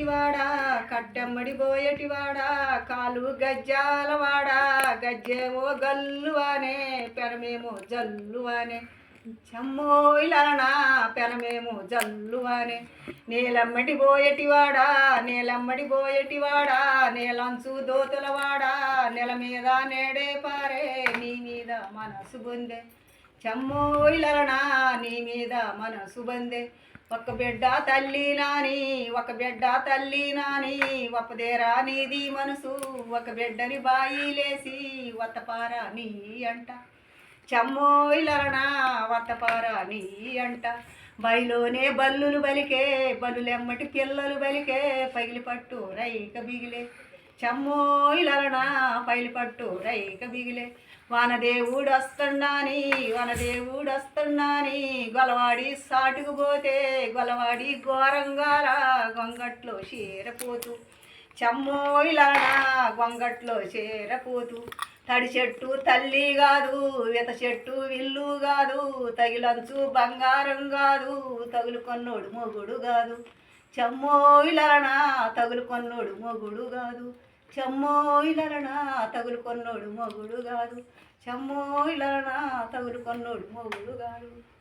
బోయేటివాడా కట్టెమ్మడి బోయేటివాడా కాలు గజ్జాలవాడా గజ్జేమో గల్లువానే పెనమేమో జల్లువానే చమ్మోయిలనా పెనమేమో జల్లువానే నేలమ్మడి బోయేటివాడా నేలంచు దోతులవాడా నెల మీద నేడే పారే నీ మీద మనసు బొందే చమ్మోయిలనా నీ మీద మనసు బందే ఒక బిడ్డ తల్లి నాని ఒప్పదేరా నీది మనసు ఒక బిడ్డని బాయిలేసి వత్తపారా నీ అంట చమ్మోయిలనా వత్తపారా నీ అంట బయలోనే బల్లులు బలికే బలులెమ్మటి పిల్లలు బలికే పగిలి పట్టు రైక బిగిలే చమ్మోయిలనా పైలి పట్టు రైక బిగిలే వానదేవుడు వస్తున్నాని గొలవాడి సాటుకు పోతే గొలవాడి ఘోరంగారా గొంగట్లో చేరపోతూ చమ్మోయిలానా గొంగట్లో చేరపోతూ తడి చెట్టు తల్లి కాదు విత చెట్టు విల్లు కాదు తగిలంచు బంగారం కాదు తగులుకొన్నోడు మొగుడు కాదు చమ్మోయిలానా తగులుకొన్నోడు మొగుడు కాదు చమ్మోయిలనా తగులుకొన్నోడు మొగుడు కాదు చమ్మోయిలనా తగులుకొన్నోడు మొగుడు కాదు.